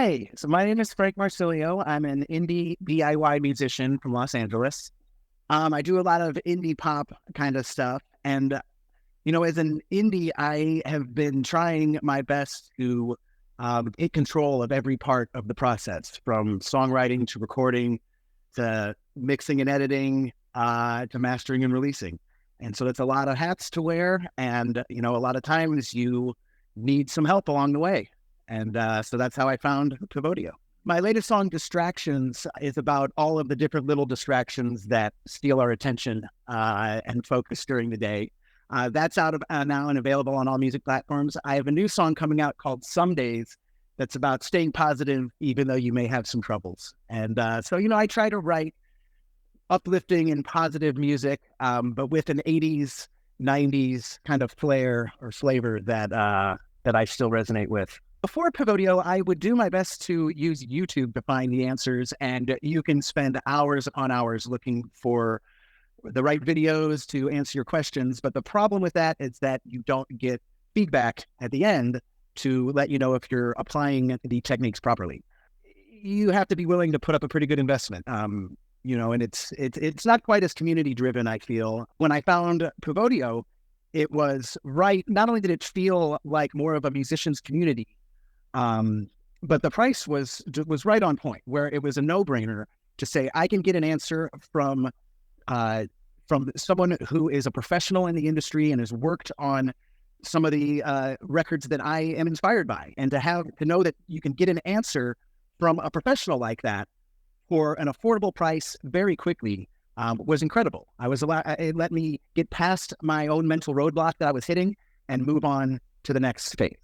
Hi, so my name is Frank Marsilio. I'm an indie DIY musician from Los Angeles. I do a lot of indie pop kind of stuff. And, as an indie, I have been trying my best to take control of every part of the process, from songwriting to recording to mixing and editing to mastering and releasing. And so that's a lot of hats to wear. And, a lot of times you need some help along the way. And so that's how I found PIVODIO. My latest song, Distractions, is about all of the different little distractions that steal our attention and focus during the day. That's out of now and available on all music platforms. I have a new song coming out called Some Days that's about staying positive, even though you may have some troubles. And so I try to write uplifting and positive music, but with an 80s, 90s kind of flair or flavor that I still resonate with. Before PIVODIO, I would do my best to use YouTube to find the answers, and you can spend hours upon hours looking for the right videos to answer your questions. But the problem with that is that you don't get feedback at the end to let you know if you're applying the techniques properly. You have to be willing to put up a pretty good investment. And it's not quite as community driven, I feel. When I found PIVODIO, it was right. Not only did it feel like more of a musician's community, but the price was right on point, where it was a no-brainer to say, I can get an answer from someone who is a professional in the industry and has worked on some of the records that I am inspired by, and to know that you can get an answer from a professional like that for an affordable price very quickly was incredible. It let me get past my own mental roadblock that I was hitting and move on to the next phase.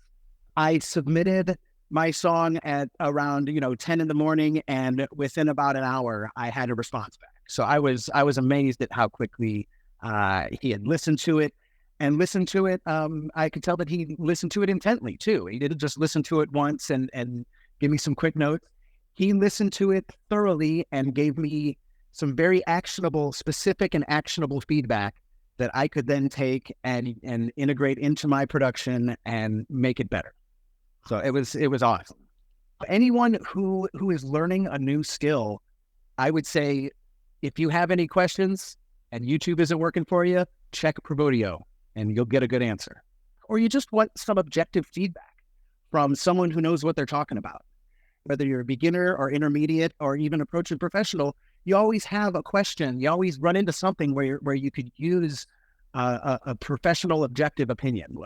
I submitted my song at around 10 in the morning, and within about an hour, I had a response back. So I was amazed at how quickly he had listened to it. I could tell that he listened to it intently too. He didn't just listen to it once and give me some quick notes. He listened to it thoroughly and gave me some very specific and actionable feedback that I could then take and integrate into my production and make it better. So it was awesome. Anyone who is learning a new skill, I would say, if you have any questions and YouTube isn't working for you, check PIVODIO and you'll get a good answer. Or you just want some objective feedback from someone who knows what they're talking about. Whether you're a beginner or intermediate or even approaching professional, you always have a question. You always run into something where you could use a professional objective opinion.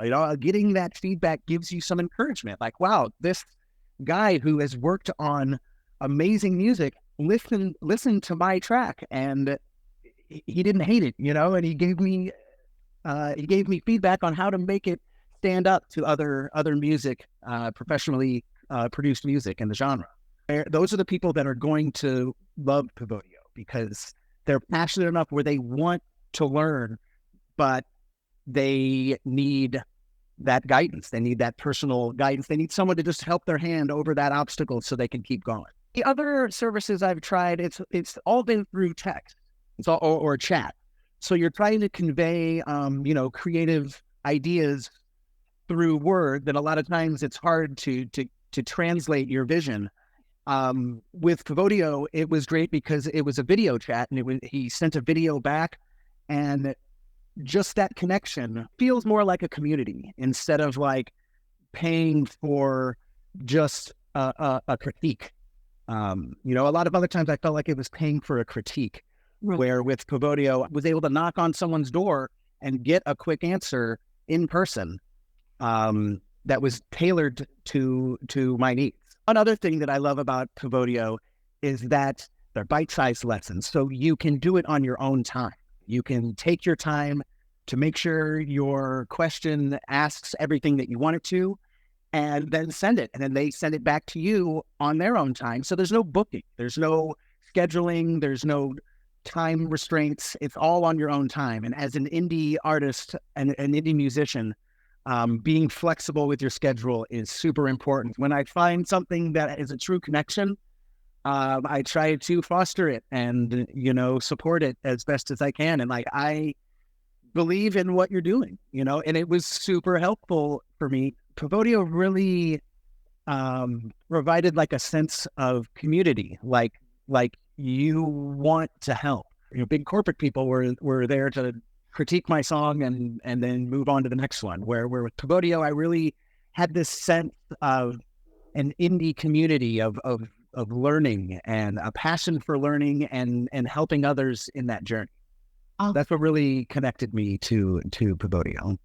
Getting that feedback gives you some encouragement. Like, wow, this guy who has worked on amazing music listened to my track and he didn't hate it, and he gave me feedback on how to make it stand up to other music, professionally produced music in the genre. Those are the people that are going to love PIVODIO because they're passionate enough where they want to learn, but they need that guidance. They need that personal guidance. They need someone to just help their hand over that obstacle so they can keep going. The other services I've tried, it's all been through text. It's all or chat. So you're trying to convey, creative ideas through word that a lot of times it's hard to translate your vision. With PIVODIO, it was great because it was a video chat, and he sent a video back, and just that connection feels more like a community instead of like paying for just a critique. A lot of other times I felt like it was paying for a critique, right. Where with PIVODIO, I was able to knock on someone's door and get a quick answer in person that was tailored to my needs. Another thing that I love about PIVODIO is that they're bite-sized lessons, so you can do it on your own time. You can take your time to make sure your question asks everything that you want it to, and then send it. And then they send it back to you on their own time. So there's no booking, there's no scheduling, there's no time restraints. It's all on your own time. And as an indie artist and an indie musician, being flexible with your schedule is super important. When I find something that is a true connection, I try to foster it and, support it as best as I can. And I believe in what you're doing, and it was super helpful for me. PIVODIO really provided like a sense of community, like you want to help. Big corporate people were there to critique my song and then move on to the next one. Where with PIVODIO, I really had this sense of an indie community of learning and a passion for learning and helping others in that journey. Oh, That's what really connected me to PIVODIO.